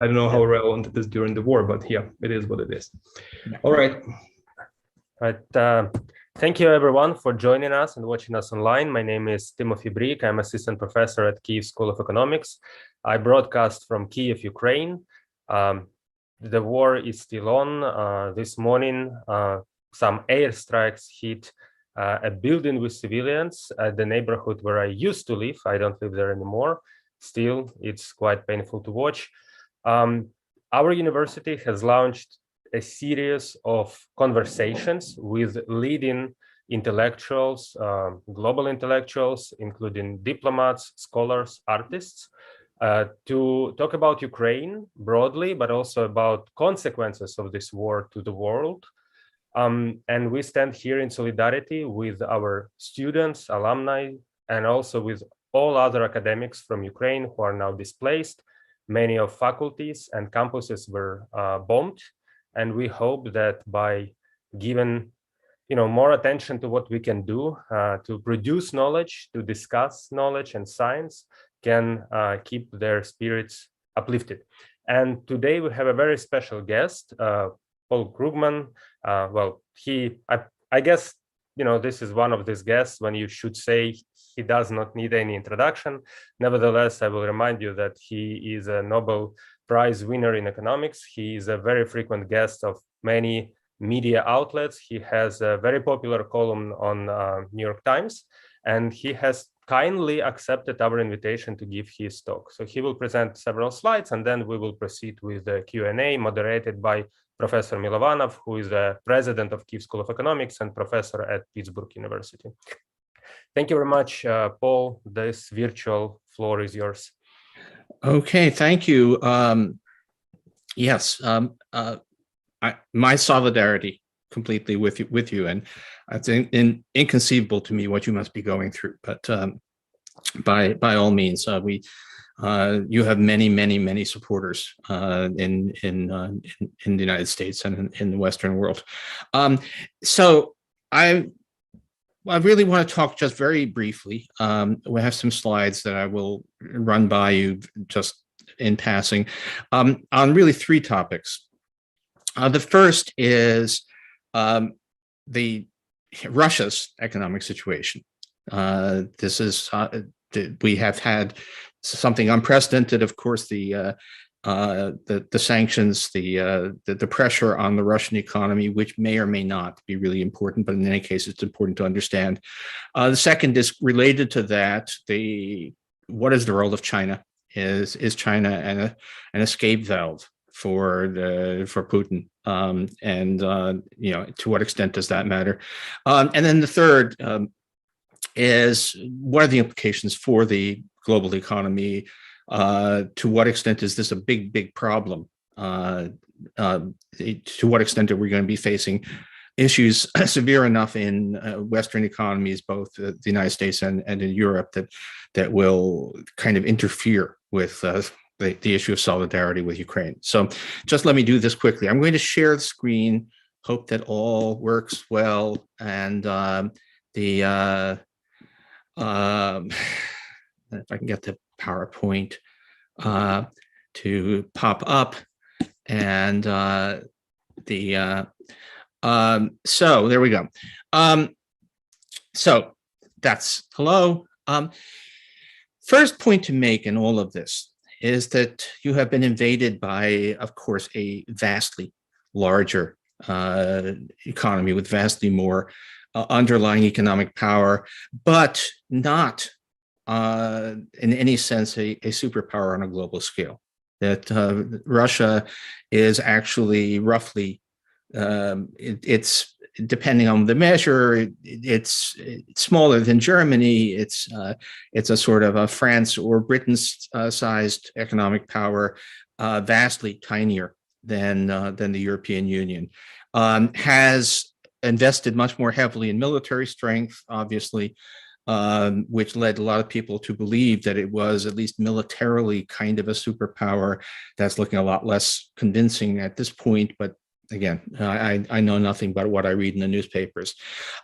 I don't know how relevant it is during the war, but yeah, it is what it is. All right. Thank you everyone for joining us and watching us online. My name is Tymofiy Brik. I'm assistant professor at Kyiv School of Economics. I broadcast from Kyiv, Ukraine. The war is still on. This morning, some airstrikes hit a building with civilians at the neighborhood where I used to live. I don't live there anymore. Still, it's quite painful to watch. Our university has launched a series of conversations with leading intellectuals, global intellectuals, including diplomats, scholars, artists, to talk about Ukraine broadly, but also about consequences of this war to the world. And we stand here in solidarity with our students, alumni, and also with all other academics from Ukraine who are now displaced. Many of faculties and campuses were bombed. And we hope that by giving more attention to what we can do to produce knowledge, to discuss knowledge and science, can keep their spirits uplifted. And today we have a very special guest, Paul Krugman. Well, I guess, this is one of these guests when you should say he does not need any introduction. Nevertheless, I will remind you that he is a Nobel Prize winner in economics. He is a very frequent guest of many media outlets. He has a very popular column on New York Times, and he has kindly accepted our invitation to give his talk. So he will present several slides, and then we will proceed with the Q&A moderated by Professor Milovanov, who is the president of Kyiv School of Economics and professor at Pittsburgh University. Thank you very much, Paul. This virtual floor is yours. Okay, thank you. Yes, my solidarity completely with you, and it's inconceivable to me what you must be going through. But by all means, you have many supporters in the United States and in the Western world. So I really want to talk just very briefly. We have some slides that I will run by you just in passing on really three topics. The first is Russia's economic situation. This is we have had something unprecedented. Of course, the sanctions, the pressure on the Russian economy, which may or may not be really important, but in any case, it's important to understand. The second is related to that. What is the role of China? Is China an escape valve for Putin? To what extent does that matter? And then the third is what are the implications for the global economy? To what extent is this a big problem? To what extent are we going to be facing issues severe enough in Western economies, both the United States and in Europe, that will kind of interfere with the issue of solidarity with Ukraine? So just let me do this quickly. I'm going to share the screen, hope that all works well, and if I can get the PowerPoint to pop up, and so there we go. So that's hello. First point to make in all of this is that you have been invaded by, of course, a vastly larger economy with vastly more underlying economic power, but not in any sense a superpower on a global scale. That Russia is actually roughly, it's depending on the measure, it's smaller than Germany. It's a sort of a France or Britain's sized economic power, vastly tinier than the European Union. Has invested much more heavily in military strength, obviously, which led a lot of people to believe that it was at least militarily kind of a superpower. That's looking a lot less convincing at this point, but again, I know nothing but what I read in the newspapers.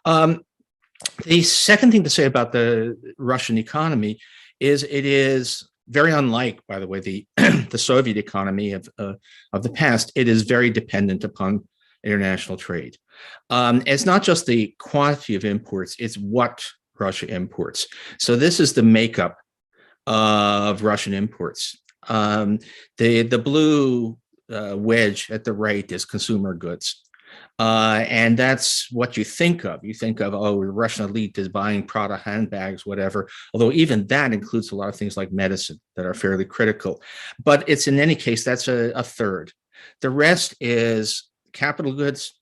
The second thing to say about the Russian economy is it is very unlike, by the way, the the Soviet economy of the past. It is very dependent upon international trade. It's not just the quantity of imports; it's what Russia imports. So this is the makeup of Russian imports. The blue wedge at the right is consumer goods. And that's what you think of. You think of, oh, the Russian elite is buying Prada handbags, whatever. Although even that includes a lot of things like medicine that are fairly critical. But it's in any case, that's a third. The rest is capital goods,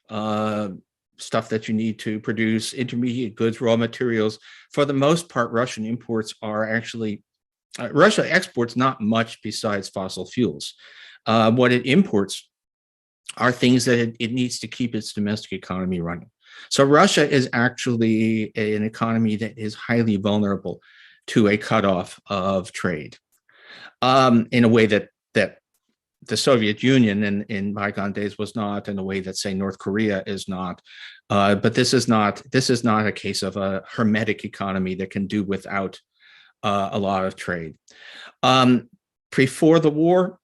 stuff that you need to produce, intermediate goods, raw materials. For the most part, Russian imports are actually, Russia exports not much besides fossil fuels. What it imports are things that it needs to keep its domestic economy running. So Russia is actually an economy that is highly vulnerable to a cutoff of trade, in a way that the Soviet Union in bygone days was not, in a way that, say, North Korea is not. But this is not a case of a hermetic economy that can do without a lot of trade. Before the war,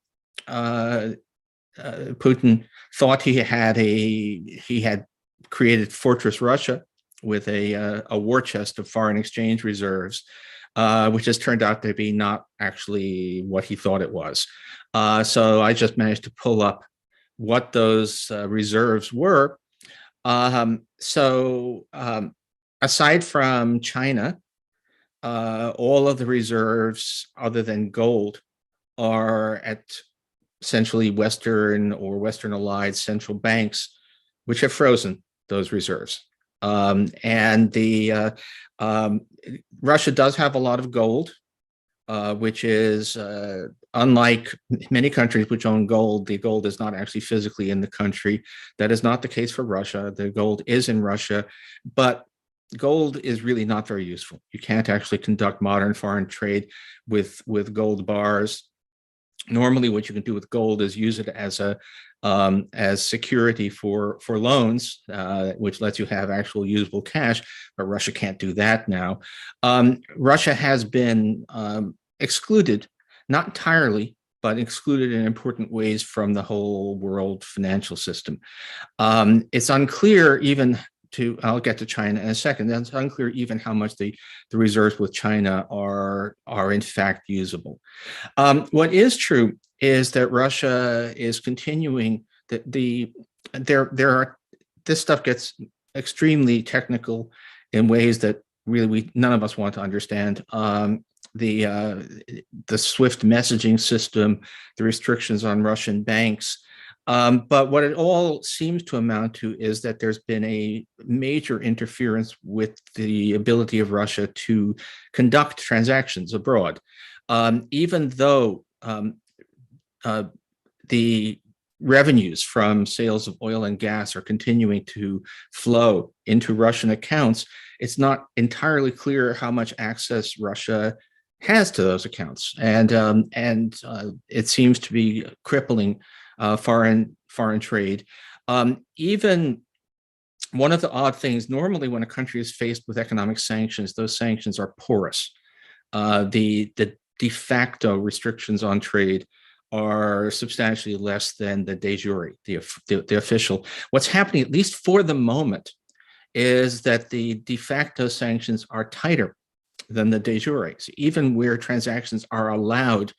Putin thought he had created Fortress Russia with a war chest of foreign exchange reserves, which has turned out to be not actually what he thought it was. So I just managed to pull up what those reserves were. Aside from China, all of the reserves other than gold are at essentially Western or Western allied central banks, which have frozen those reserves. Russia does have a lot of gold, which is unlike many countries which own gold. The gold is not actually physically in the country. That is not the case for Russia. The gold is in Russia, but gold is really not very useful. You can't actually conduct modern foreign trade with gold bars. Normally, what you can do with gold is use it as security for loans, which lets you have actual usable cash. But Russia can't do that now. Russia has been excluded, not entirely, but excluded in important ways from the whole world financial system. It's unclear even I'll get to China in a second. It's unclear even how much the reserves with China are in fact usable. What is true is that Russia is continuing this stuff gets extremely technical in ways that really none of us want to understand. The SWIFT messaging system, the restrictions on Russian banks. But what it all seems to amount to is that there's been a major interference with the ability of Russia to conduct transactions abroad. Even though the revenues from sales of oil and gas are continuing to flow into Russian accounts, it's not entirely clear how much access Russia has to those accounts. And it seems to be crippling foreign trade. Even one of the odd things, normally when a country is faced with economic sanctions, those sanctions are porous. The de facto restrictions on trade are substantially less than the de jure, the official. What's happening, at least for the moment, is that the de facto sanctions are tighter than the de jure. So even where transactions are allowed,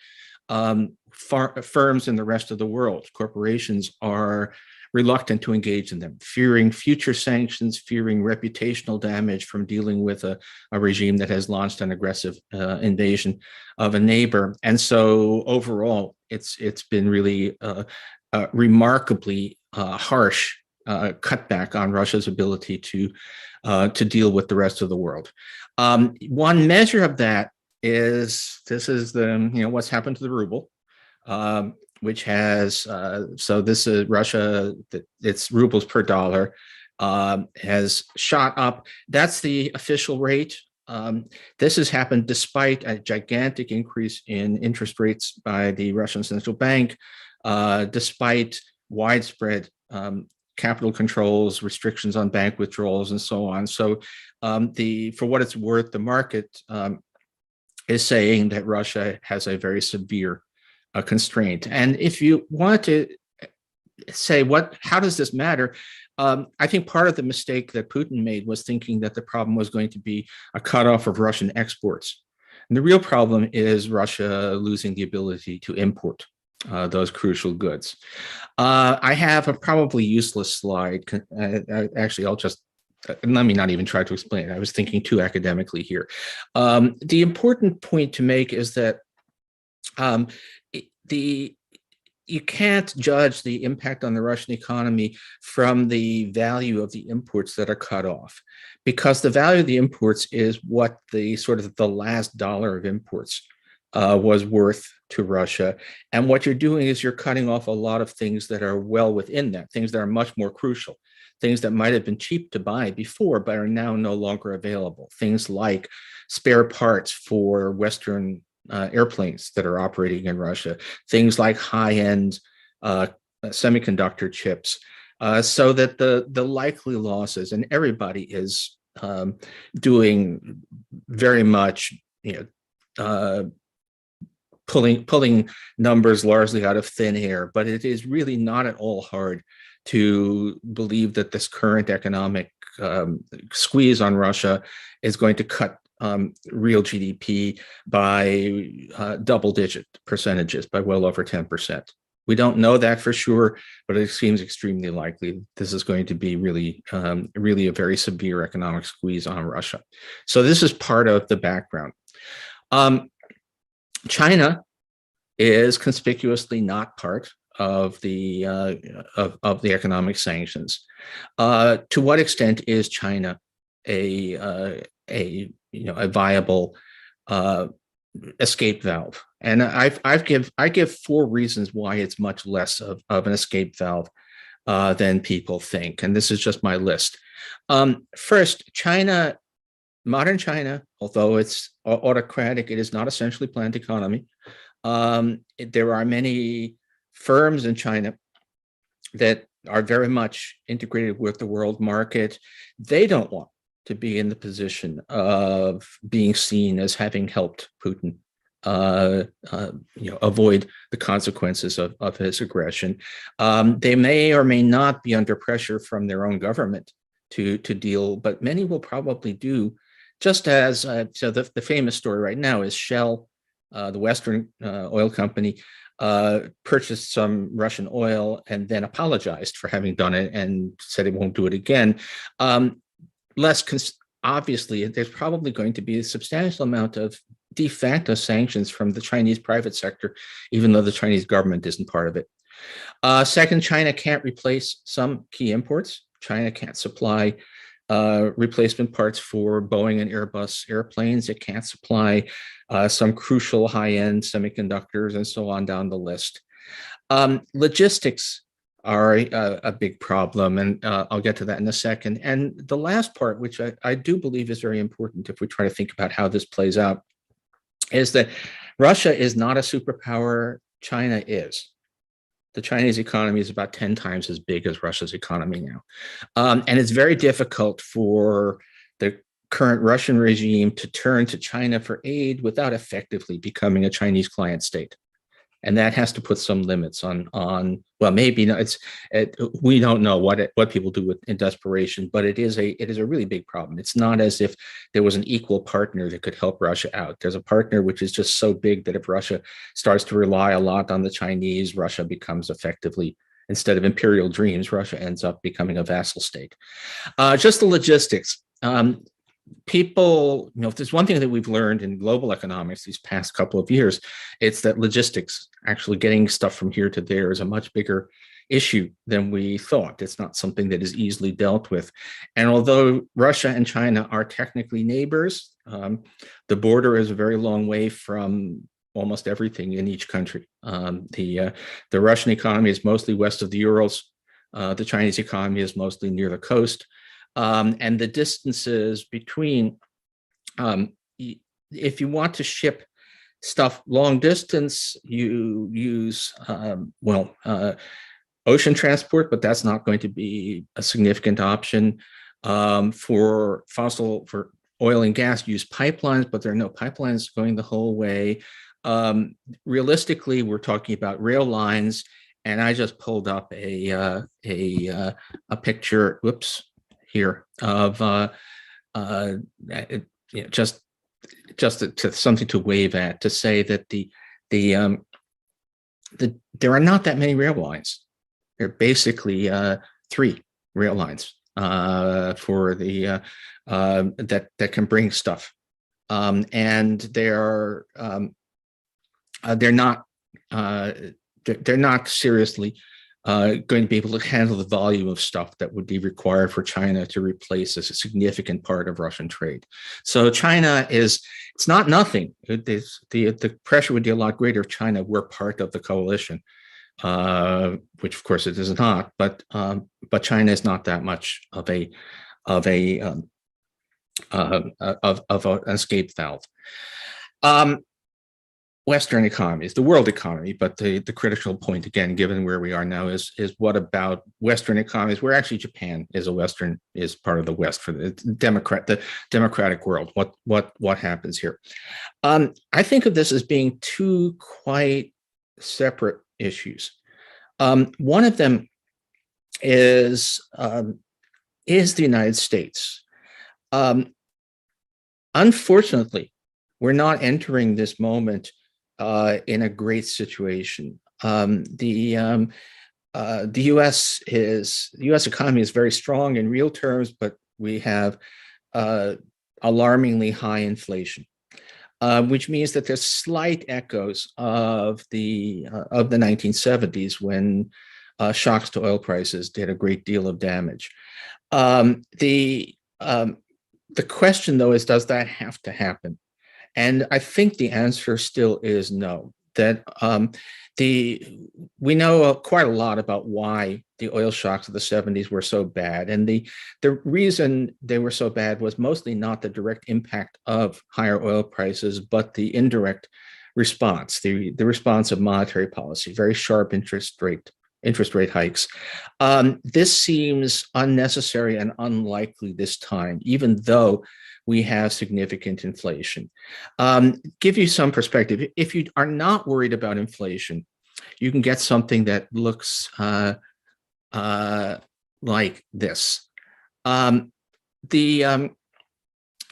firms in the rest of the world, corporations, are reluctant to engage in them, fearing future sanctions, fearing reputational damage from dealing with a regime that has launched an aggressive invasion of a neighbor. And so overall, it's been really remarkably harsh cutback on Russia's ability to deal with the rest of the world. One measure of that is what's happened to the ruble, which has this is Russia, its rubles per dollar has shot up. That's the official rate. This has happened despite a gigantic increase in interest rates by the Russian central bank, despite widespread capital controls, restrictions on bank withdrawals, and so on. So for what it's worth, the market is saying that Russia has a very severe constraint. And if you want to say how does this matter? I think part of the mistake that Putin made was thinking that the problem was going to be a cutoff of Russian exports. And the real problem is Russia losing the ability to import those crucial goods. I have a probably useless slide. Actually, I'll just, let me not even try to explain it. I was thinking too academically here. The important point to make is that you can't judge the impact on the Russian economy from the value of the imports that are cut off, because the value of the imports is what the sort of the last dollar of imports was worth to Russia. And what you're doing is you're cutting off a lot of things that are well within that, things that are much more crucial, things that might have been cheap to buy before, but are now no longer available. Things like spare parts for Western airplanes that are operating in Russia, things like high-end semiconductor chips, so that the likely losses, and everybody is doing very much, pulling numbers largely out of thin air, but it is really not at all hard to believe that this current economic squeeze on Russia is going to cut real GDP by double-digit percentages, by well over 10%. We don't know that for sure, but it seems extremely likely this is going to be really, really a very severe economic squeeze on Russia. So this is part of the background. China is conspicuously not part of the economic sanctions. To what extent is China a viable escape valve? And I give 4 reasons why it's much less of an escape valve than people think, and this is just my list. First, China, modern China, although it's autocratic, it is not essentially planned economy. There are many firms in China that are very much integrated with the world market. They don't want to be in the position of being seen as having helped Putin avoid the consequences of his aggression. They may or may not be under pressure from their own government to deal, but many will probably do. Just as so the famous story right now is Shell, the Western oil company, purchased some Russian oil and then apologized for having done it and said it won't do it again. Obviously, there's probably going to be a substantial amount of de facto sanctions from the Chinese private sector, even though the Chinese government isn't part of it. Second, China can't replace some key imports. China can't supply replacement parts for Boeing and Airbus airplanes. It can't supply some crucial high-end semiconductors and so on down the list. Logistics are a big problem, and I'll get to that in a second. And the last part, which I do believe is very important if we try to think about how this plays out, is that Russia is not a superpower, China is. The Chinese economy is about 10 times as big as Russia's economy now. And it's very difficult for the current Russian regime to turn to China for aid without effectively becoming a Chinese client state. And that has to put some limits on well, maybe not, we don't know what people do in desperation, but it is a really big problem. It's not as if there was an equal partner that could help Russia out. There's a partner which is just so big that if Russia starts to rely a lot on the Chinese, Russia becomes effectively, instead of imperial dreams, Russia ends up becoming a vassal state. Just the logistics. People, if there's one thing that we've learned in global economics these past couple of years, it's that logistics, actually getting stuff from here to there, is a much bigger issue than we thought. It's not something that is easily dealt with. And although Russia and China are technically neighbors, the border is a very long way from almost everything in each country. The Russian economy is mostly west of the Urals. The Chinese economy is mostly near the coast. And the distances between, if you want to ship stuff long distance, you use, ocean transport, but that's not going to be a significant option. For oil and gas use pipelines, but there are no pipelines going the whole way. Realistically, we're talking about rail lines, and I just pulled up a picture. Whoops, here of just to something to wave at, to say that there are not that many rail lines. There are basically 3 rail lines for the that can bring stuff, and they're not seriously going to be able to handle the volume of stuff that would be required for China to replace a significant part of Russian trade. So China it's not nothing. The pressure would be a lot greater if China were part of the coalition, which of course it is not. But China is not that much of an escape valve. Western economies, the world economy, but the critical point, again, given where we are now, is what about Western economies, where actually Japan is part of the West for the democratic world. What happens here? I think of this as being 2 quite separate issues. One of them is the United States. Unfortunately, we're not entering this moment in a great situation. The U.S. economy is very strong in real terms, but we have alarmingly high inflation, which means that there's slight echoes of the 1970s, when shocks to oil prices did a great deal of damage. The question, though, is, does that have to happen? And I think the answer still is no. That we know quite a lot about why the oil shocks of the 70s were so bad, and the reason they were so bad was mostly not the direct impact of higher oil prices, but the indirect response, the response of monetary policy, very sharp interest rate hikes. This seems unnecessary and unlikely this time, even though we have significant inflation. Give you some perspective. If you are not worried about inflation, you can get something that looks like this.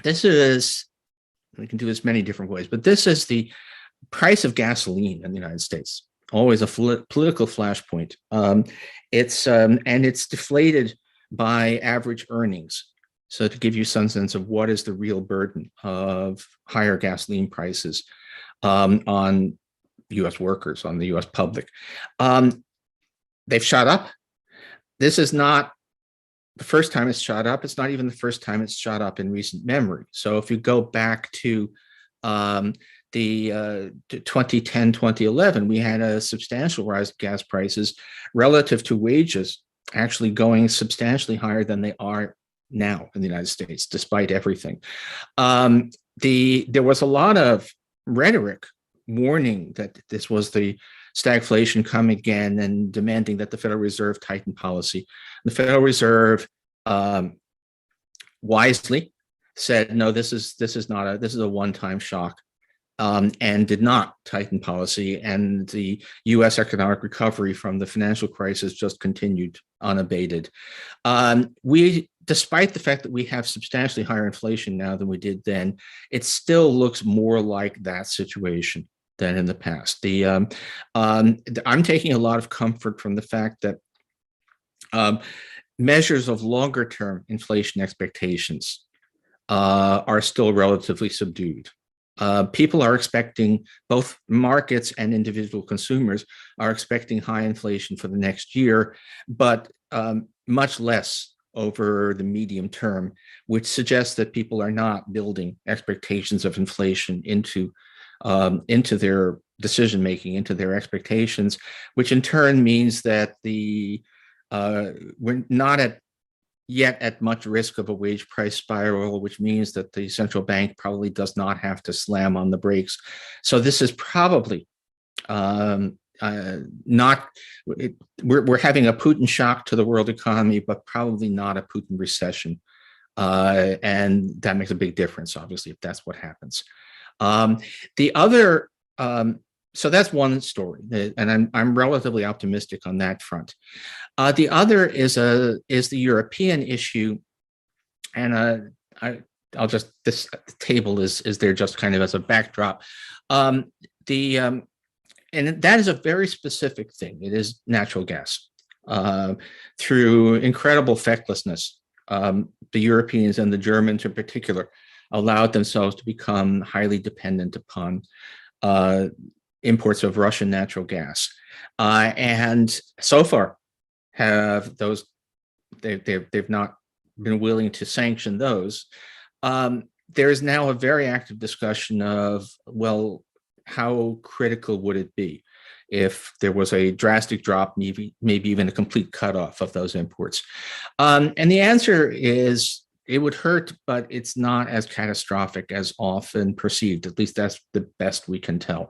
This is, we can do this many different ways, but this is the price of gasoline in the United States. Always a political flashpoint. It's deflated by average earnings. So to give you some sense of what is the real burden of higher gasoline prices on U.S. workers, on the U.S. public. They've shot up. This is not the first time it's shot up. It's not even the first time it's shot up in recent memory. So if you go back to the 2010, 2011, we had a substantial rise in gas prices relative to wages, actually going substantially higher than they are now in the United States, despite everything. There was a lot of rhetoric warning that this was the stagflation come again, and demanding that the Federal Reserve tighten policy. The Federal Reserve wisely said, no, this is a one-time shock, and did not tighten policy. And the U.S. economic recovery from the financial crisis just continued unabated. Despite the fact that we have substantially higher inflation now than we did then, it still looks more like that situation than in the past. I'm taking a lot of comfort from the fact that measures of longer-term inflation expectations are still relatively subdued. People are expecting, both markets and individual consumers are expecting high inflation for the next year, but much less over the medium term, which suggests that people are not building expectations of inflation into their decision making, into their expectations, which in turn means that we're not yet at much risk of a wage price spiral, which means that the central bank probably does not have to slam on the brakes. So this is probably we're having a Putin shock to the world economy, but probably not a Putin recession And that makes a big difference, obviously, if that's what happens. The other, so that's one story, and I'm relatively optimistic on that front. The other is the European issue, and I'll just, this table is there just kind of as a backdrop. And that is a very specific thing. It is natural gas. Through incredible fecklessness, the Europeans and the Germans in particular allowed themselves to become highly dependent upon imports of Russian natural gas. And so far have those, they've not been willing to sanction those. There is now a very active discussion of, well, how critical would it be if there was a drastic drop, maybe even a complete cutoff of those imports? And the answer is it would hurt, but it's not as catastrophic as often perceived. At least that's the best we can tell.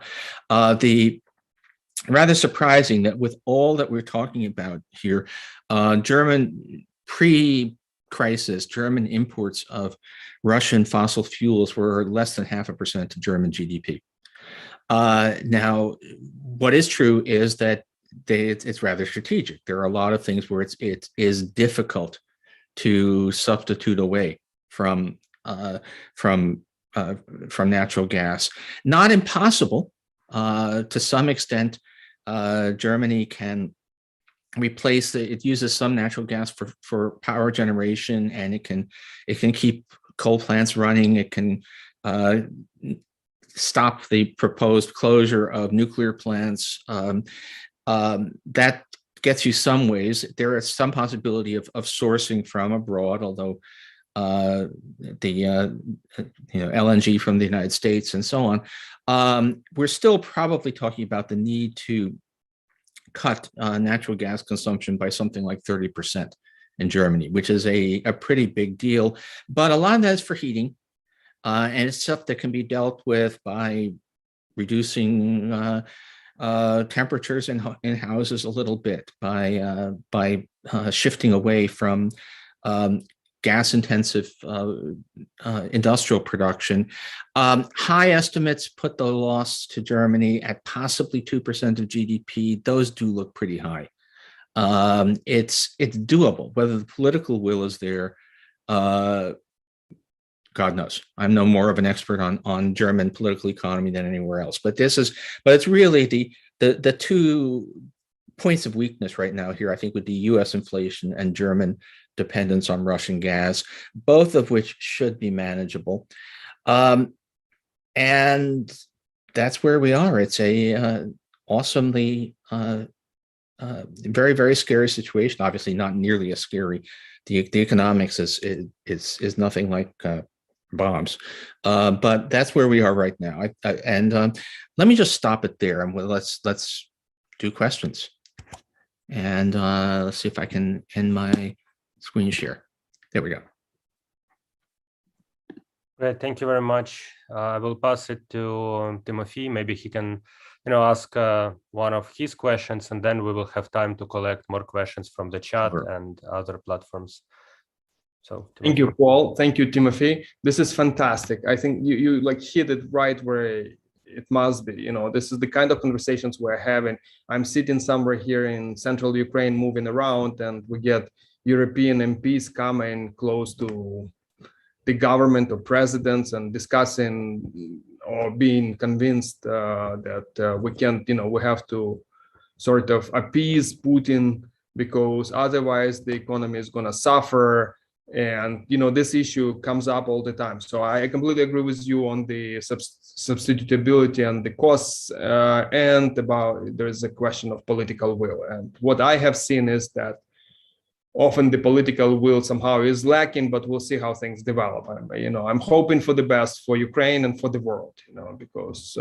The rather surprising that with all that we're talking about here, German pre-crisis, German imports of Russian fossil fuels were less than 0.5% of German GDP. Now, what is true is that it's rather strategic. There are a lot of things where it is difficult to substitute away from natural gas. Not impossible. To some extent, Germany can replace it uses some natural gas for power generation, and it can keep coal plants running. It can stop the proposed closure of nuclear plants. That gets you some ways. There is some possibility of sourcing from abroad, although the LNG from the United States and so on. We're still probably talking about the need to cut natural gas consumption by something like 30% in Germany, which is a pretty big deal. But a lot of that is for heating. And it's stuff that can be dealt with by reducing temperatures in houses a little bit, by shifting away from gas-intensive industrial production. High estimates put the loss to Germany at possibly 2% of GDP. Those do look pretty high. It's doable. Whether the political will is there, God knows. I'm no more of an expert on German political economy than anywhere else. But it's really the 2 points of weakness right now here, I think, would be U.S. inflation and German dependence on Russian gas, both of which should be manageable. And that's where we are. It's a awesomely very, very scary situation. Obviously, not nearly as scary. The economics is nothing like bombs, but that's where we are right now. Let me just stop it there, and let's do questions. And let's see if I can end my screen share. There we go. Great, thank you very much. I will pass it to Tymofiy. Maybe he can, ask one of his questions, and then we will have time to collect more questions from the chat and other platforms. So thank you, Paul. Thank you, Tymofiy. This is fantastic. I think you like hit it right where it must be. This is the kind of conversations we're having. I'm sitting somewhere here in central Ukraine, moving around, and we get European MPs coming close to the government or presidents and discussing or being convinced that we can't, we have to sort of appease Putin because otherwise the economy is going to suffer. And, this issue comes up all the time. So I completely agree with you on the substitutability and the costs and about there is a question of political will. And what I have seen is that often the political will somehow is lacking, but we'll see how things develop. I'm hoping for the best for Ukraine and for the world, because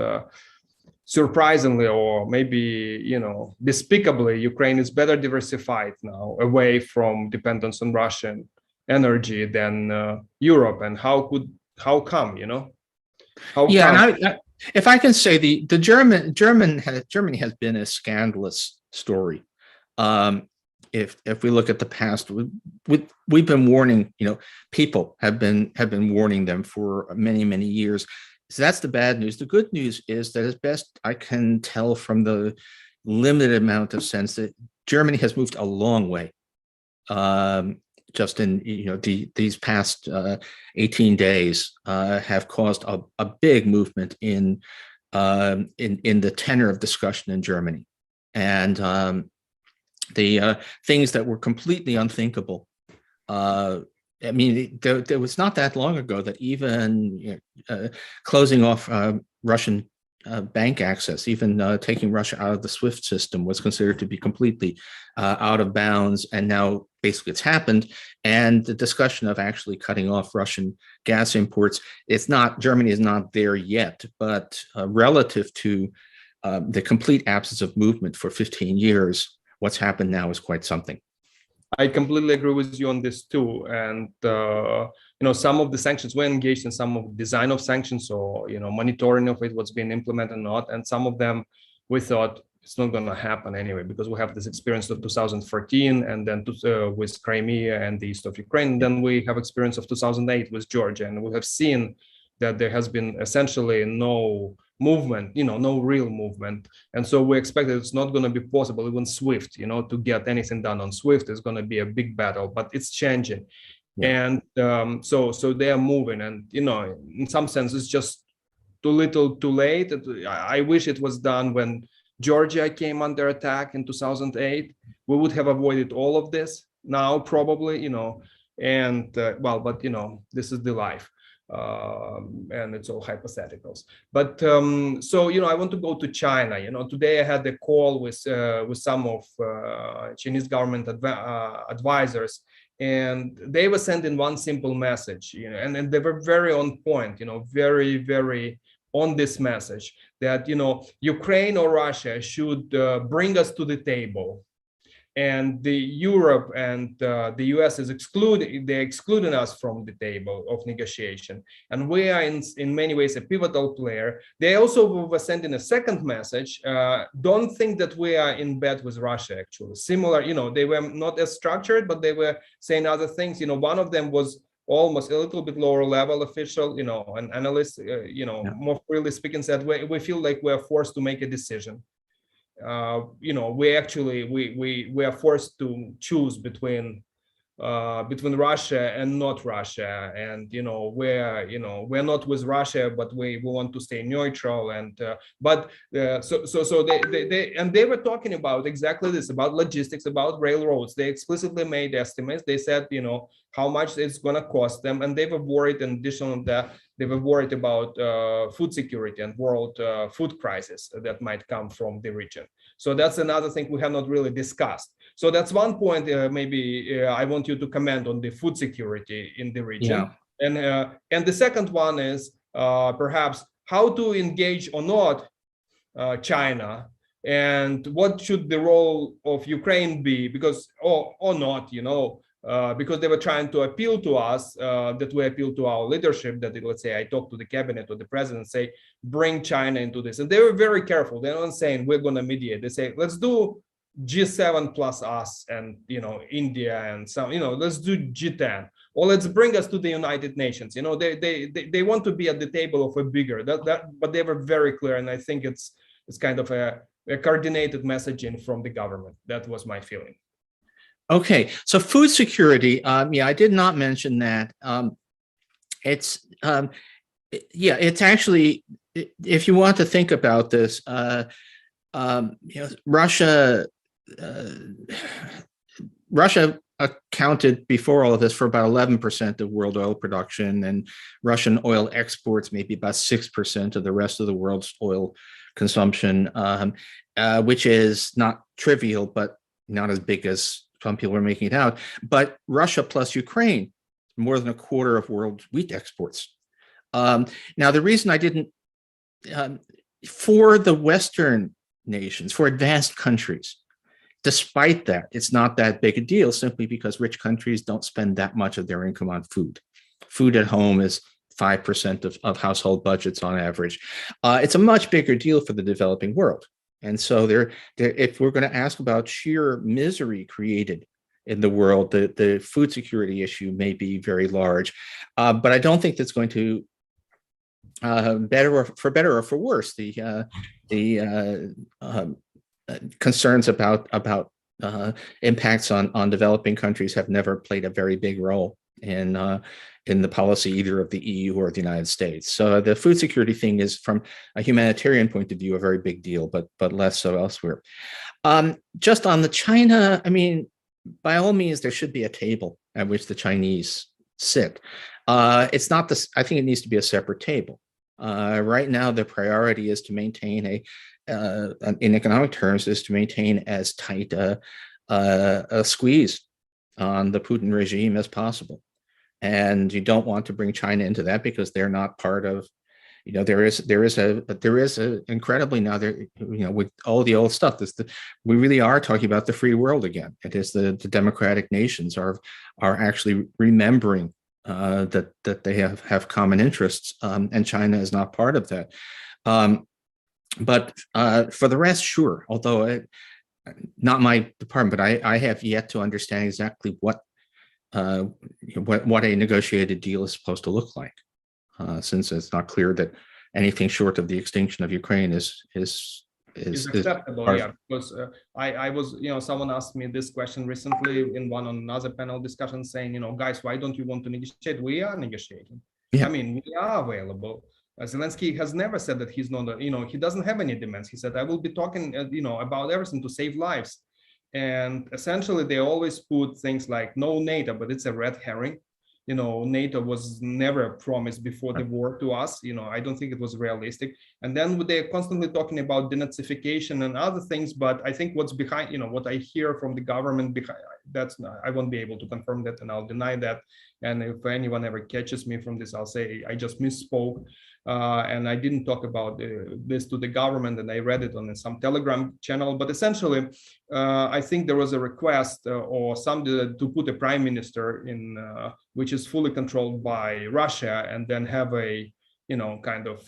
surprisingly, or maybe, despicably, Ukraine is better diversified now away from dependence on Russian energy than Europe. And how come, And if I can say Germany has been a scandalous story. if we look at the past, we've been warning, people have been warning them for many years. So that's the bad news. The good news is that, as best I can tell from the limited amount of sense, that Germany has moved a long way. Just in these past 18 days have caused a big movement in the tenor of discussion in Germany, and the things that were completely unthinkable. I mean, there was not that long ago that even closing off Russian bank access, even taking Russia out of the SWIFT system, was considered to be completely out of bounds. And now basically it's happened. And the discussion of actually cutting off Russian gas imports, Germany is not there yet, but relative to the complete absence of movement for 15 years, what's happened now is quite something. I completely agree with you on this too. And, some of the sanctions were engaged in some of the design of sanctions, or, monitoring of it, what's being implemented or not. And some of them, we thought it's not going to happen anyway, because we have this experience of 2014 and then with Crimea and the east of Ukraine. And then we have experience of 2008 with Georgia. And we have seen that there has been essentially no movement, no real movement. And so we expect that it's not going to be possible, even SWIFT, to get anything done on SWIFT is going to be a big battle, but it's changing. Yeah. And so they are moving, and, in some sense, it's just too little, too late. I wish it was done when Georgia came under attack in 2008. We would have avoided all of this now, probably, and but, this is the life. And it's all hypotheticals. But so I want to go to China. Today I had a call with some of Chinese government advisors, and they were sending one simple message, and they were very on point, very on this message that Ukraine or Russia should bring us to the table. And the Europe and the US they're excluding us from the table of negotiation. And we are in many ways a pivotal player. They also were sending a second message. Don't think that we are in bed with Russia, actually. Similar, they were not as structured, but they were saying other things. One of them was almost a little bit lower level official, an analyst, more freely speaking, said we feel like we're forced to make a decision. We are forced to choose between Russia and not Russia, and we're not with Russia, but we want to stay neutral. And so they were talking about exactly this, about logistics, about railroads. They explicitly made estimates. They said how much it's going to cost them, and they were worried. In addition to that, they were worried about food security and world food crisis that might come from the region. So that's another thing we have not really discussed. So that's one point. Maybe I want you to comment on the food security in the region. Yeah. And the second one is perhaps how to engage or not China, and what should the role of Ukraine be, because or not, because they were trying to appeal to us, that we appeal to our leadership, that let's say I talk to the cabinet or the president, say, bring China into this. And they were very careful. They're not saying we're going to mediate. They say, let's do G7 plus us and, India and some, let's do G10, or let's bring us to the United Nations. They want to be at the table of a bigger, but they were very clear. And I think it's kind of a coordinated messaging from the government. That was my feeling. Okay, so food security. I did not mention that. It's actually, if you want to think about this, Russia accounted before all of this for about 11% of world oil production, and Russian oil exports maybe about 6% of the rest of the world's oil consumption, which is not trivial, but not as big as some people are making it out. But Russia plus Ukraine, more than a quarter of world wheat exports. Now, the reason I didn't, for the Western nations, for advanced countries, despite that, it's not that big a deal, simply because rich countries don't spend that much of their income on food. Food at home is 5% of household budgets on average. It's a much bigger deal for the developing world. And so if we're going to ask about sheer misery created in the world, the food security issue may be very large, but I don't think that's going to better or for worse. The concerns about impacts on developing countries have never played a very big role in the policy either of the EU or the United States. So the food security thing is, from a humanitarian point of view, a very big deal, but less so elsewhere. Just on the China, I mean, by all means, there should be a table at which the Chinese sit. It's not this. I think it needs to be a separate table. Right now, the priority is to maintain in economic terms, is to maintain as tight a squeeze on the Putin regime as possible. And you don't want to bring China into that because they're not part of, there is a incredibly now there, with all the old stuff, we really are talking about the free world again. It is the democratic nations are actually remembering that they have common interests, and China is not part of that. But for the rest, sure. Although not my department, but I have yet to understand exactly what a negotiated deal is supposed to look like, since it's not clear that anything short of the extinction of Ukraine is acceptable. Yeah, because I was, someone asked me this question recently in another panel discussion, saying, guys, why don't you want to negotiate? We are negotiating. Yeah. I mean, we are available. Zelensky has never said that he's not, he doesn't have any demands. He said, I will be talking, about everything to save lives. And essentially, they always put things like no NATO, but it's a red herring. NATO was never promised before the war to us. I don't think it was realistic. And then they're constantly talking about denazification and other things. But I think what's behind, what I hear from the government behind, I won't be able to confirm that, and I'll deny that. And if anyone ever catches me from this, I'll say I just misspoke. And I didn't talk about this to the government, and I read it on some Telegram channel. But essentially, I think there was a request or somebody to put a prime minister in, which is fully controlled by Russia, and then have a, kind of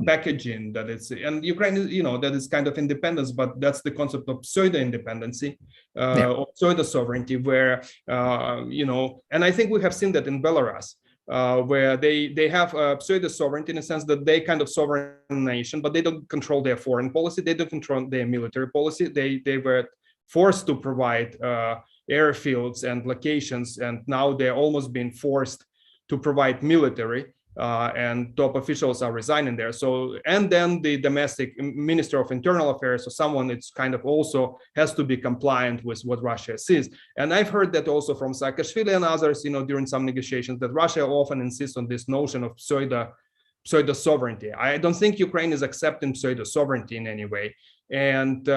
packaging that it's, and Ukraine is, that is kind of independence, but that's the concept of pseudo-independency, or pseudo-sovereignty, where, and I think we have seen that in Belarus. Where they have pseudo-sovereignty in a sense that they kind of sovereign nation, but they don't control their foreign policy. They don't control their military policy. They were forced to provide airfields and locations, and now they're almost being forced to provide military. And top officials are resigning there. So, and then the domestic minister of internal affairs or someone, it's kind of also has to be compliant with what Russia sees. And I've heard that also from Saakashvili and others, during some negotiations, that Russia often insists on this notion of pseudo-sovereignty. I don't think Ukraine is accepting pseudo-sovereignty in any way. And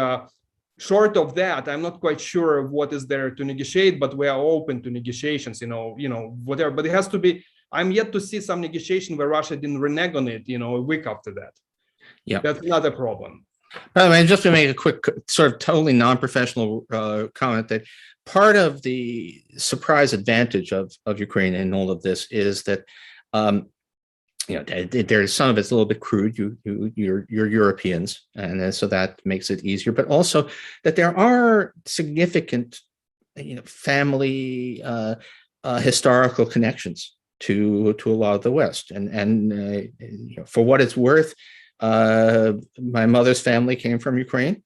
short of that, I'm not quite sure what is there to negotiate, but we are open to negotiations, whatever. But it has to be. I'm yet to see some negotiation where Russia didn't renege on it, a week after that. Yeah, that's another problem. By the way, just to make a quick, sort of totally non-professional comment, that part of the surprise advantage of Ukraine in all of this is that, there's some of it's a little bit crude. You're Europeans, and so that makes it easier. But also that there are significant, family historical connections to a lot of the West, and for what it's worth, my mother's family came from Ukraine,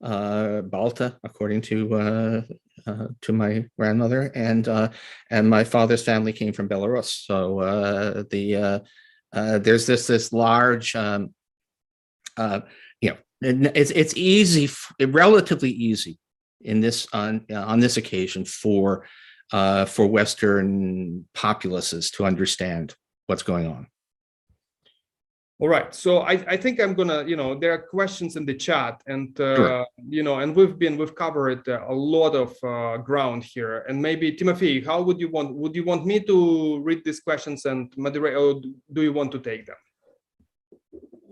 Balta, according to my grandmother, and my father's family came from Belarus. So there's this large, it's easy, relatively easy in this on this occasion for Western populaces to understand what's going on. All right. So I think I'm gonna, there are questions in the chat, and Sure. And we've covered a lot of ground here. And maybe Tymofiy, how would you want me to read these questions and moderate, or do you want to take them?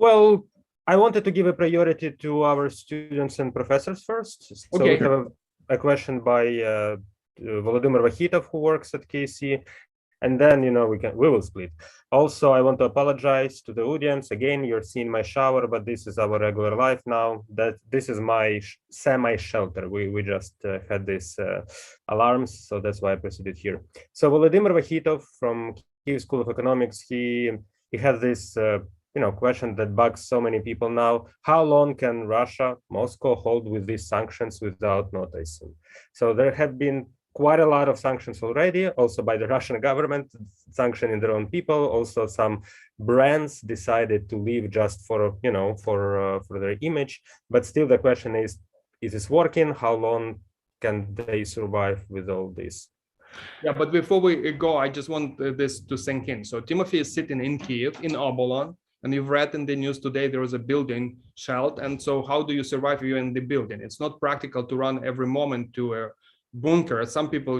Well, I wanted to give a priority to our students and professors first. So Okay. we have a question by Volodymyr Vakhitov, who works at KC. and then we will split. Also, I want to apologize to the audience. Again, you're seeing my shower, but this is our regular life now. That this is my semi-shelter. We just had this alarms, so that's why I proceeded here. So Volodymyr Vakhitov from Kyiv School of Economics, he has this question that bugs so many people now. How long can Russia, Moscow, hold with these sanctions without noticing? So there have been quite a lot of sanctions already, also by the Russian government, sanctioning their own people. Also, some brands decided to leave just for for their image. But still, the question is this working? How long can they survive with all this? Yeah, but before we go, I just want this to sink in. So Timofey is sitting in Kyiv, in Obolon, and you've read in the news today there was a building shelled. And so how do you survive if you're in the building? It's not practical to run every moment to a bunker. Some people,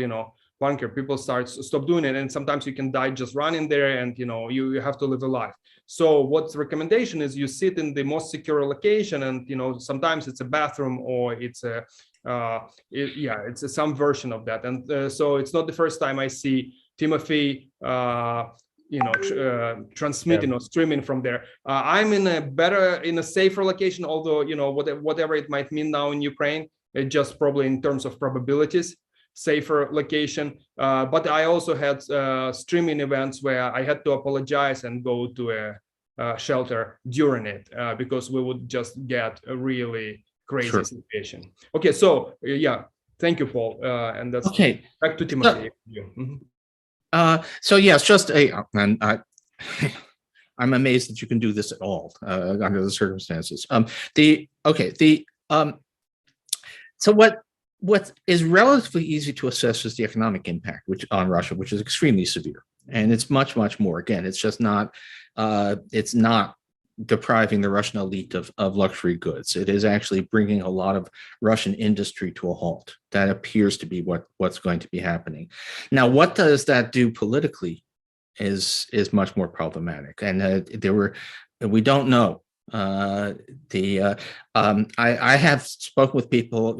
bunker, people stop doing it, and sometimes you can die just running there, and you have to live a life. So what's the recommendation is you sit in the most secure location, and sometimes it's a bathroom or it's a it's some version of that. And so it's not the first time I see Timofey transmitting or streaming from there. I'm in a safer location, although whatever it might mean now in Ukraine, it just probably in terms of probabilities, safer location. But I also had streaming events where I had to apologize and go to a shelter during it because we would just get a really crazy situation. Okay, so thank you, Paul. And that's okay. Back to Timothy. So yes, and I'm amazed that you can do this at all under the circumstances. So what is relatively easy to assess is the economic impact on Russia, which is extremely severe, and it's much more. Again, it's just not it's not depriving the Russian elite of luxury goods. It is actually bringing a lot of Russian industry to a halt. That appears to be what's going to be happening. Now, what does that do politically is much more problematic, and we don't know. I have spoken with people.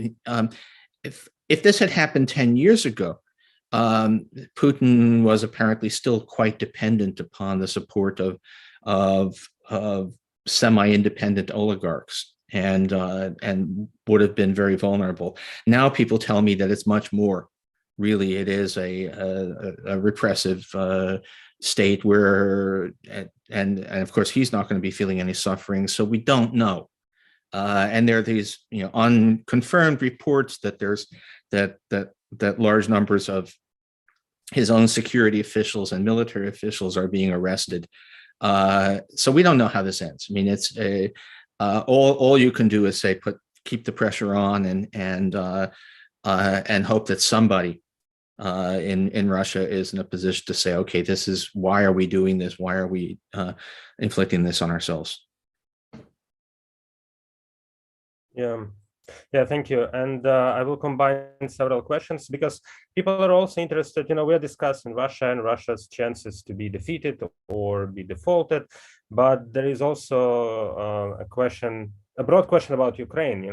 If this had happened 10 years ago, Putin was apparently still quite dependent upon the support of semi-independent oligarchs, and would have been very vulnerable. Now people tell me that it's much more. Really, it is a repressive state where, and of course he's not going to be feeling any suffering. So we don't know. And there are these unconfirmed reports that there's that large numbers of his own security officials and military officials are being arrested. So we don't know how this ends. I mean, it's all you can do is say keep the pressure on and hope that somebody in Russia is in a position to say, okay, this is why are we doing this? Why are we inflicting this on ourselves? Yeah, thank you. And I will combine several questions because people are also interested. We are discussing Russia and Russia's chances to be defeated or be defaulted, but there is also a broad question about Ukraine.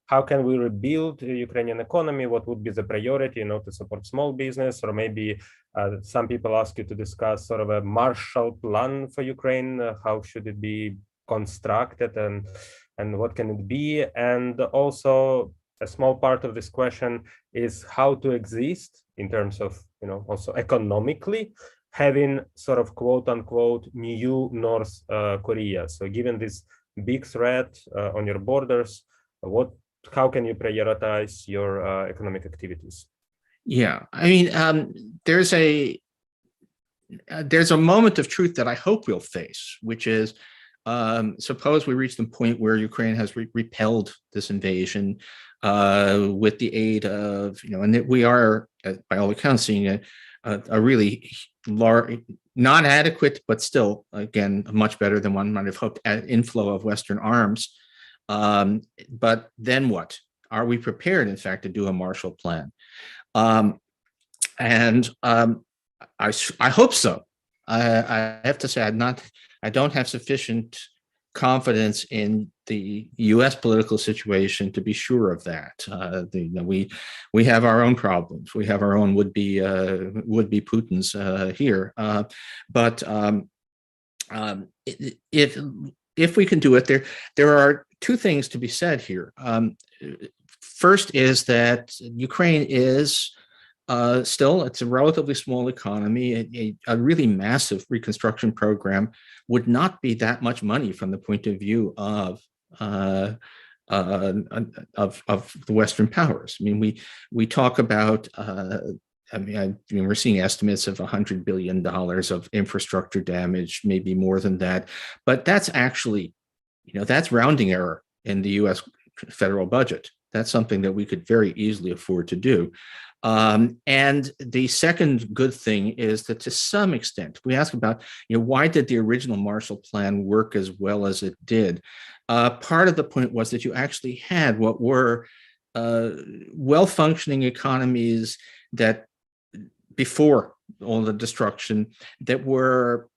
How can we rebuild the Ukrainian economy? What would be the priority, to support small business? Or maybe some people ask you to discuss sort of a Marshall Plan for Ukraine. How should it be constructed and what can it be? And also a small part of this question is how to exist in terms of, also economically, having sort of quote unquote new North Korea. So given this big threat on your borders, how can you prioritize your economic activities? Yeah, I mean, there's a moment of truth that I hope we'll face, which is, suppose we reach the point where Ukraine has repelled this invasion with the aid of, and we are, by all accounts, seeing a really large, not adequate, but still, again, much better than one might have hoped, inflow of Western arms. But then what? Are we prepared, in fact, to do a Marshall Plan? And I hope so. I have to say, I don't have sufficient confidence in the U.S. political situation to be sure of that. We have our own problems. We have our own would-be Putins here. But if we can do it, there are two things to be said here. First is that Ukraine is still, it's a relatively small economy. A really massive reconstruction program would not be that much money from the point of view of the Western powers. I mean, we talk about. We're seeing estimates of $100 billion of infrastructure damage, maybe more than that. But that's actually, that's rounding error in the U.S. federal budget. That's something that we could very easily afford to do. And the second good thing is that to some extent, we ask about, why did the original Marshall Plan work as well as it did? Part of the point was that you actually had what were well-functioning economies that before all the destruction that were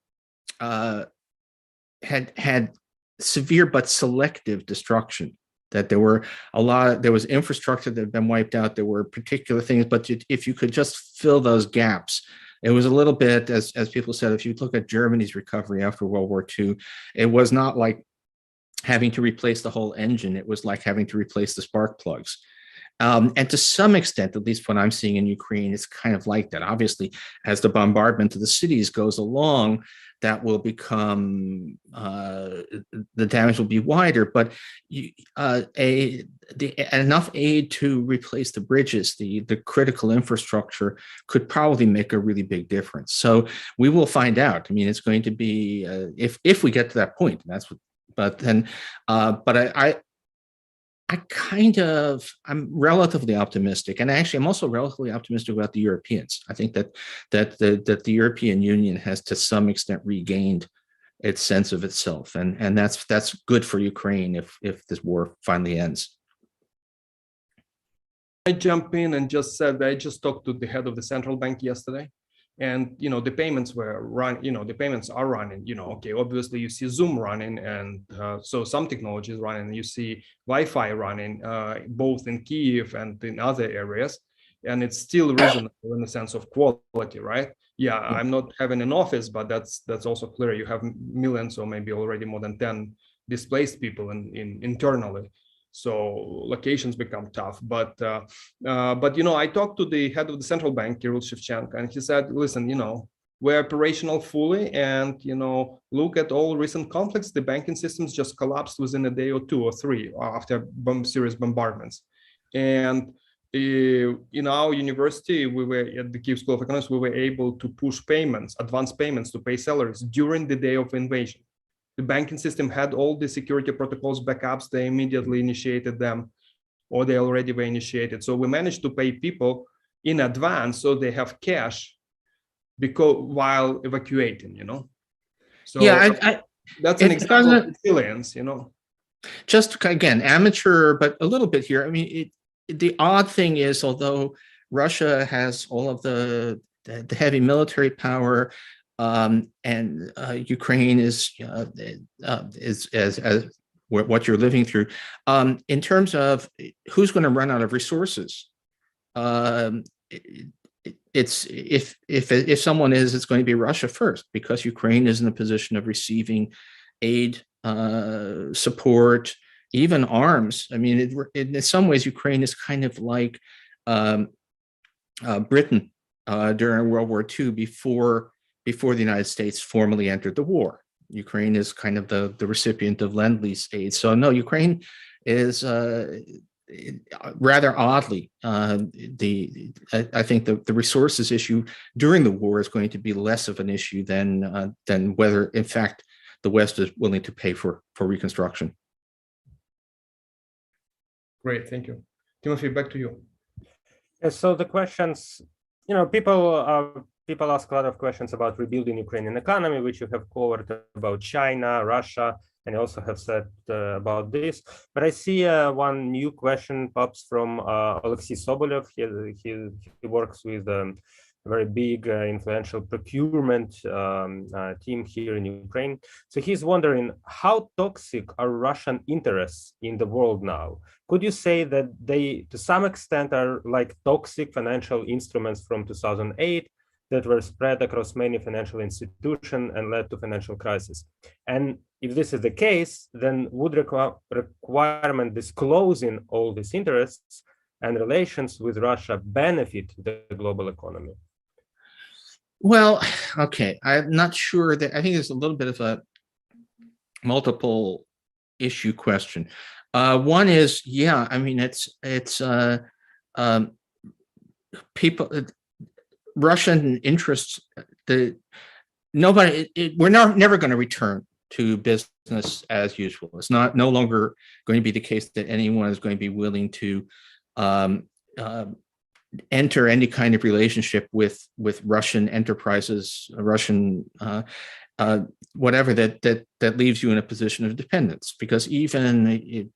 had severe but selective destruction. That there were there was infrastructure that had been wiped out. There were particular things, but if you could just fill those gaps, it was a little bit, as people said, if you look at Germany's recovery after World War II, it was not like having to replace the whole engine. It was like having to replace the spark plugs. And to some extent, at least what I'm seeing in Ukraine, it's kind of like that. Obviously, as the bombardment of the cities goes along, that will become, the damage will be wider, but enough aid to replace the bridges, the critical infrastructure could probably make a really big difference. So we will find out. I mean, it's going to be, if we get to that point, that's what, but then, but I'm relatively optimistic, and actually, I'm also relatively optimistic about the Europeans. I think that the European Union has, to some extent, regained its sense of itself, and that's good for Ukraine if this war finally ends. I jump in and just said that I just talked to the head of the central bank yesterday. And the payments were the payments are running. Okay, obviously you see Zoom running, and so some technology is running. You see Wi-Fi running, both in Kyiv and in other areas, and it's still reasonable in the sense of quality, right? Yeah, I'm not having an office, but that's also clear. You have millions, or maybe already more than 10 displaced people internally. So locations become tough, but I talked to the head of the central bank, Kirill Shevchenko, and he said, listen, we're operational fully, and look at all recent conflicts. The banking systems just collapsed within a day or two or three after serious bombardments. And in our university, we were at the Kyiv School of Economics, we were able to push payments, advance payments to pay salaries during the day of invasion. The banking system had all the security protocols backups. They immediately initiated them, or they already were initiated. So we managed to pay people in advance, so they have cash while evacuating. So yeah, that's an example of resilience. Just again, amateur, but a little bit here. I mean, the odd thing is, although Russia has all of the heavy military power. And Ukraine is as what you're living through. In terms of who's going to run out of resources, it's if someone is, it's going to be Russia first, because Ukraine is in a position of receiving aid, support, even arms. I mean, in some ways, Ukraine is kind of like Britain during World War II before the United States formally entered the war. Ukraine is kind of the recipient of Lend-Lease aid. So no, Ukraine is rather oddly, I think the resources issue during the war is going to be less of an issue than whether, in fact, the West is willing to pay for reconstruction. Great, thank you. Tymofiy, back to you. Yeah, so the questions, people ask a lot of questions about rebuilding Ukrainian economy, which you have covered, about China, Russia, and you also have said about this. But I see one new question pops from Alexei Sobolev. He works with very big, influential procurement team here in Ukraine. So he's wondering, how toxic are Russian interests in the world now? Could you say that they, to some extent, are like toxic financial instruments from 2008 that were spread across many financial institutions and led to financial crisis? And if this is the case, then would requirement disclosing all these interests and relations with Russia benefit the global economy? Well, okay, I'm not sure that, I think there's a little bit of a multiple issue question. One is, yeah, I mean, people, Russian interests, we're never going to return to business as usual. It's no longer going to be the case that anyone is going to be willing to enter any kind of relationship with Russian enterprises, Russian whatever that leaves you in a position of dependence. Because even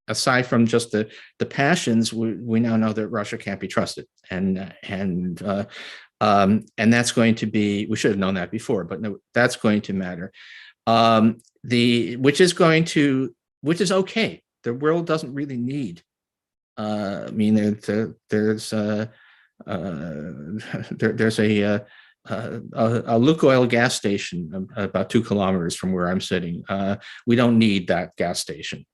aside from just the passions, we now know that Russia can't be trusted, and that's going to be, we should have known that before, but no, that's going to matter. Which is okay. The world doesn't really need. I mean, there's a Lukoil gas station about 2 kilometers from where I'm sitting. We don't need that gas station.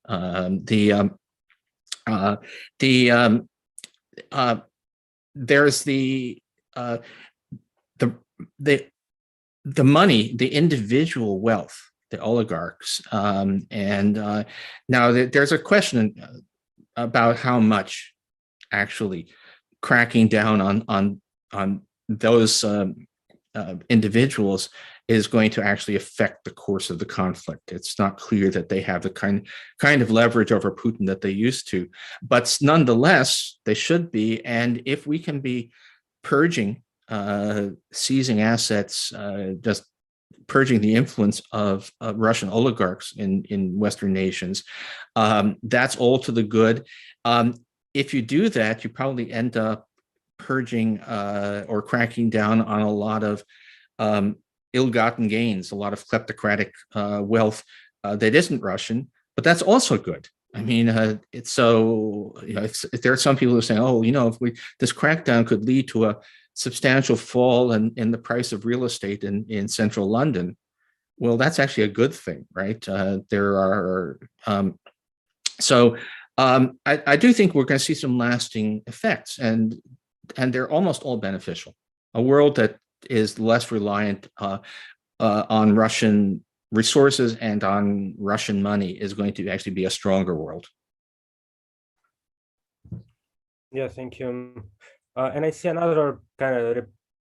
There's the money, the individual wealth, the oligarchs, and now there's a question about how much actually cracking down on those individuals is going to actually affect the course of the conflict. It's not clear that they have the kind of leverage over Putin that they used to, but nonetheless, they should be. And if we can be purging, seizing assets, just purging the influence of Russian oligarchs in Western nations, that's all to the good. If you do that, you probably end up purging or cracking down on a lot of ill-gotten gains, a lot of kleptocratic wealth that isn't Russian, but that's also good. I mean, it's so, if there are some people who are saying, oh, if this crackdown could lead to a substantial fall in the price of real estate in central London, well, that's actually a good thing, right? There are, I do think we're going to see some lasting effects, and they're almost all beneficial. A world that is less reliant on Russian resources and on Russian money is going to actually be a stronger world. Yeah, thank you. And I see another kind of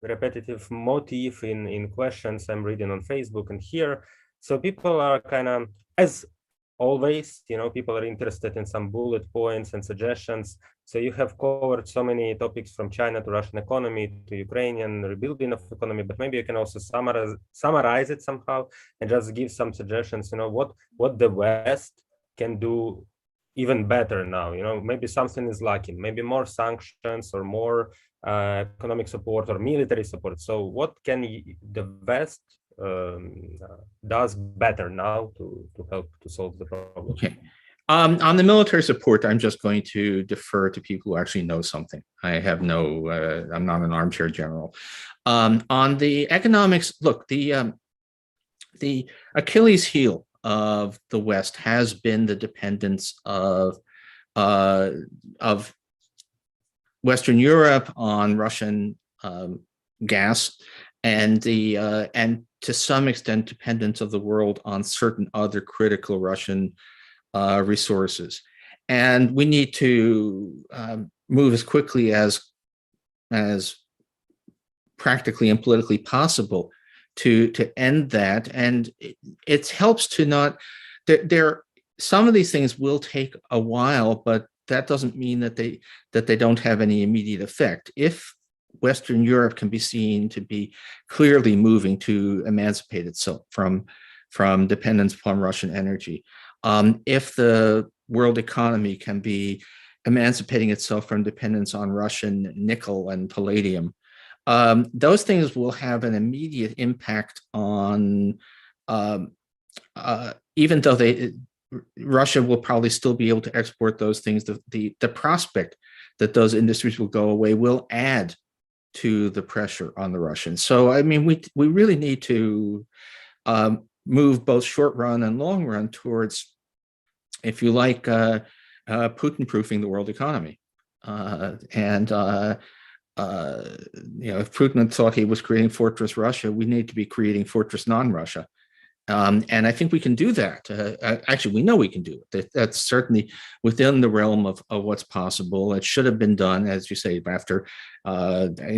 repetitive motif in questions I'm reading on Facebook and here. So people are kind of, as always, people are interested in some bullet points and suggestions. So you have covered so many topics, from China to Russian economy to Ukrainian rebuilding of economy, but maybe you can also summarize it somehow and just give some suggestions, what the West can do even better now. Maybe something is lacking, maybe more sanctions or more economic support or military support. So what can the West does better now to help to solve the problem? Okay. On the military support, I'm just going to defer to people who actually know something. I have I'm not an armchair general. On the economics, look, the Achilles heel of the West has been the dependence of Western Europe on Russian gas, and to some extent dependence of the world on certain other critical Russian resources. And we need to move as quickly as practically and politically possible to end that. And it helps to not, some of these things will take a while, but that doesn't mean that they don't have any immediate effect. If Western Europe can be seen to be clearly moving to emancipate itself from dependence upon Russian energy, if the world economy can be emancipating itself from dependence on Russian nickel and palladium, those things will have an immediate impact on, even though Russia will probably still be able to export those things, the prospect that those industries will go away will add to the pressure on the Russians. So, I mean, we really need to move both short run and long run towards, if you like, Putin-proofing the world economy. If Krugman thought he was creating Fortress Russia, we need to be creating Fortress non-Russia. And I think we can do that. Actually, we know we can do it. That's certainly within the realm of what's possible. It should have been done, as you say, in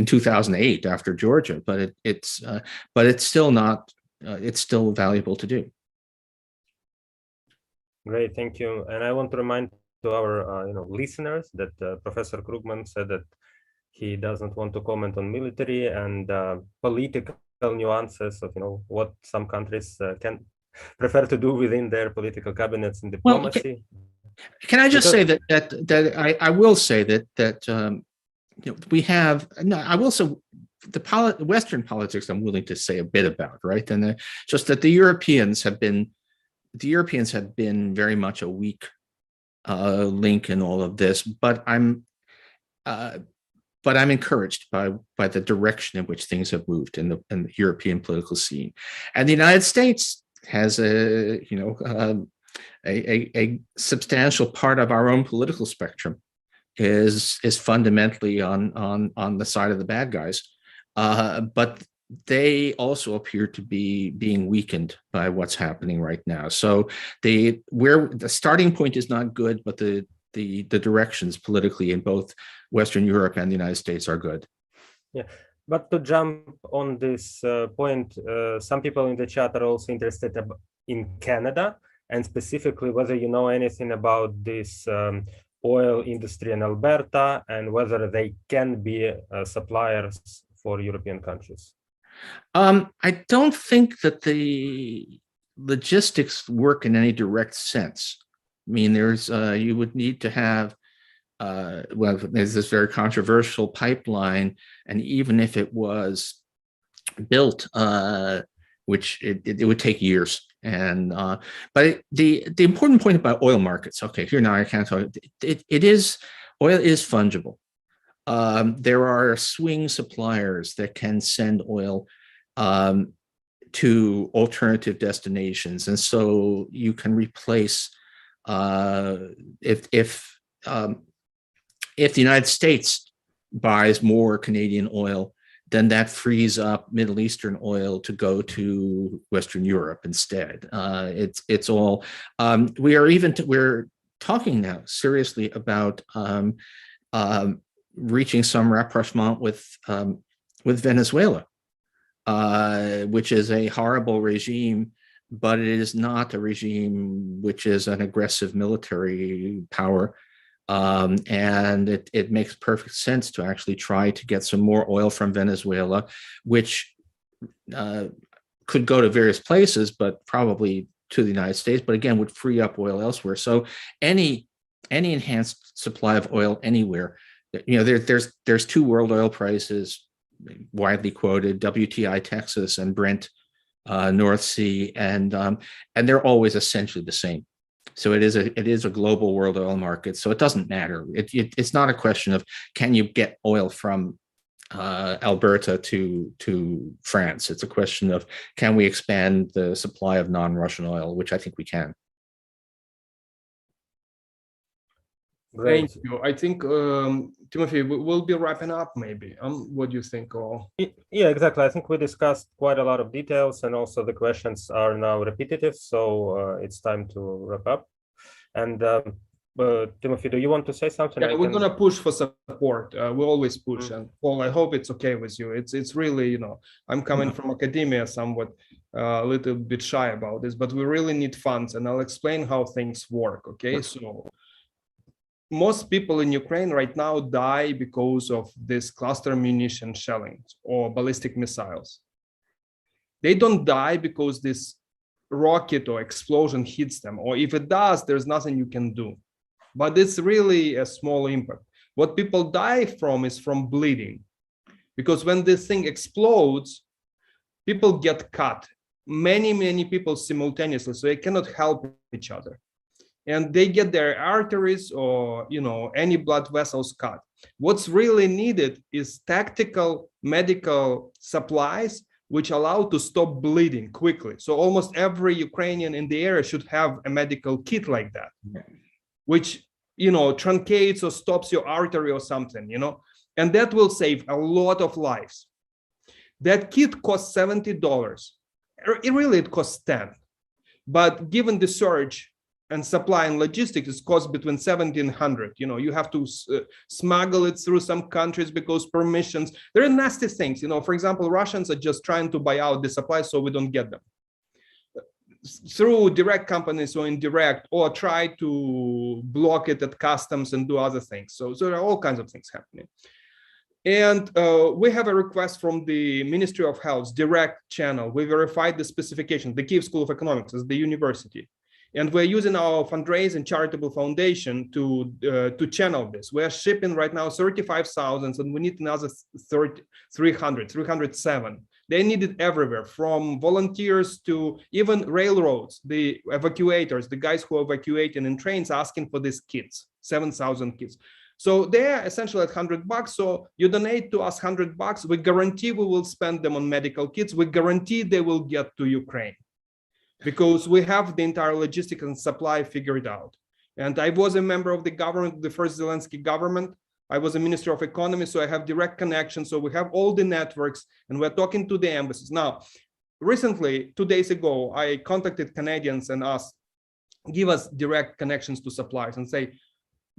2008 after Georgia, but it's still not. It's still valuable to do. Great, thank you. And I want to remind to our listeners that Professor Krugman said that he doesn't want to comment on military and political nuances of what some countries can prefer to do within their political cabinets and diplomacy. Can I just say that I will say that we have I will say the Western politics I'm willing to say a bit about, right? And just that the Europeans have been very much a weak link in all of this, but I'm encouraged by the direction in which things have moved in the European political scene, and the United States has a substantial part of our own political spectrum is fundamentally on the side of the bad guys, but they also appear to be being weakened by what's happening right now. So the starting point is not good, but the directions politically in both Western Europe and the United States are good. Yeah, but to jump on this point, some people in the chat are also interested in Canada, and specifically whether you know anything about this oil industry in Alberta and whether they can be suppliers for European countries. I don't think that the logistics work in any direct sense. I mean, you would need to have, there's this very controversial pipeline, and even if it was built, which it would take years. And but the important point about oil markets, okay, here now I can't talk. Oil is fungible. There are swing suppliers that can send oil to alternative destinations, and so you can replace if the United States buys more Canadian oil, then that frees up Middle Eastern oil to go to Western Europe instead. It's all we're talking now seriously about reaching some rapprochement with Venezuela, which is a horrible regime, but it is not a regime which is an aggressive military power. And it makes perfect sense to actually try to get some more oil from Venezuela, which could go to various places, but probably to the United States, but again, would free up oil elsewhere. So any enhanced supply of oil anywhere, there's two world oil prices widely quoted, WTI Texas and Brent North Sea, and they're always essentially the same. So it is a global world oil market. So it doesn't matter. It's not a question of can you get oil from Alberta to France. It's a question of can we expand the supply of non-Russian oil, which I think we can. Great. Thank you. I think, Tymofiy, we'll be wrapping up maybe. What do you think? Yeah, exactly. I think we discussed quite a lot of details, and also the questions are now repetitive, so it's time to wrap up. And Tymofiy, do you want to say something? Yeah, we're going to push for support. We always push. And Paul, I hope it's okay with you. It's really, I'm coming from academia somewhat a little bit shy about this, but we really need funds, and I'll explain how things work, okay? So most people in Ukraine right now die because of this cluster munition shelling or ballistic missiles. They don't die because this rocket or explosion hits them, or if it does, there's nothing you can do. But it's really a small impact. What people die from is from bleeding. because when this thing explodes, people get cut, many people simultaneously, so they cannot help each other. And they get their arteries or, you know, any blood vessels cut. What's really needed is tactical medical supplies which allow to stop bleeding quickly. So almost every Ukrainian in the area should have a medical kit like that, which, you know, truncates or stops your artery or something, you know, and that will save a lot of lives. That kit costs $70. It costs 10, but given the surge and supply and logistics, it costs between 70 and 100. You know, you have to smuggle it through some countries because permissions. There are nasty things. You know, for example, Russians are just trying to buy out the supplies so we don't get them through direct companies or indirect, or try to block it at customs and do other things. So there are all kinds of things happening. And we have a request from the Ministry of Health's direct channel. We verified the specification. The Kyiv School of Economics is the university. And we're using our fundraising charitable foundation to channel this. We're shipping right now 35,000, and we need another 307. They need it everywhere, from volunteers to even railroads, the evacuators, the guys who are evacuating in trains asking for these kits, 7,000 kits. So they're essentially at $100. So you donate to us $100. We guarantee we will spend them on medical kits. We guarantee they will get to Ukraine, because we have the entire logistics and supply figured out. And I was a member of the government, the first Zelensky government. I was a minister of economy, so I have direct connections. So we have all the networks, and we're talking to the embassies. Now, recently, 2 days ago, I contacted Canadians and asked, give us direct connections to suppliers, and say,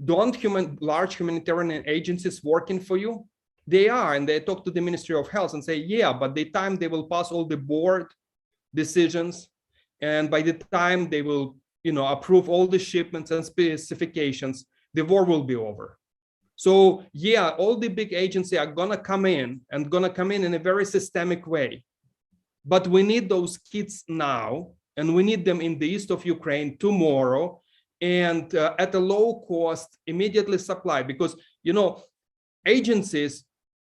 don't large humanitarian agencies working for you? They are, and they talk to the Ministry of Health and say, yeah, but the time they will pass all the board decisions, and by the time they will, you know, approve all the shipments and specifications, the war will be over. So yeah, all the big agencies are gonna come in, and gonna come in a very systemic way. But we need those kits now, and we need them in the east of Ukraine tomorrow, and at a low cost, immediately supply, because, you know, agencies,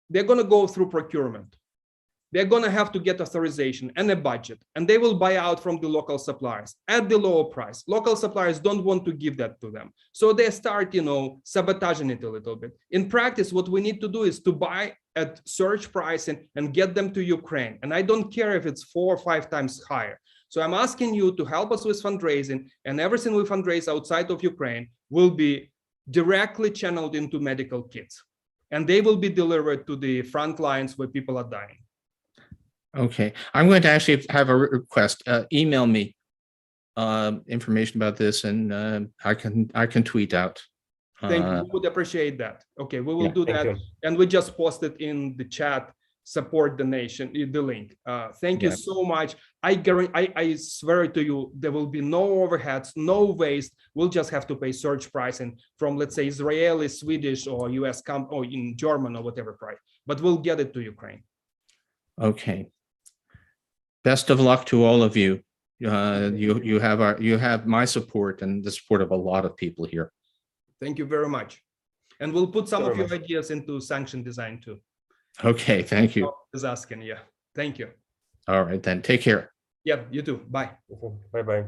they're gonna go through procurement. They're going to have to get authorization and a budget, and they will buy out from the local suppliers at the lower price. Local suppliers don't want to give that to them. So they start, you know, sabotaging it a little bit. In practice, what we need to do is to buy at surge pricing and get them to Ukraine. And I don't care if it's 4 or 5 times higher. So I'm asking you to help us with fundraising, and everything we fundraise outside of Ukraine will be directly channeled into medical kits, and they will be delivered to the front lines where people are dying. Okay, I'm going to actually have a request. Email me information about this, and I can tweet out. Thank you. We would appreciate that. Okay, we will do that, and we just posted in the chat. Support the nation, the link. Thank you so much. I swear to you, there will be no overheads, no waste. We'll just have to pay surge pricing from, let's say, Israeli, Swedish, or US or in German or whatever price. But we'll get it to Ukraine. Okay. Best of luck to all of you. You have my support and the support of a lot of people here. Thank you very much. And we'll put some of your ideas into sanction design too. Okay, thank you. Is asking, yeah. Thank you. All right, then. Take care. Yeah, you too. Bye. Bye-bye.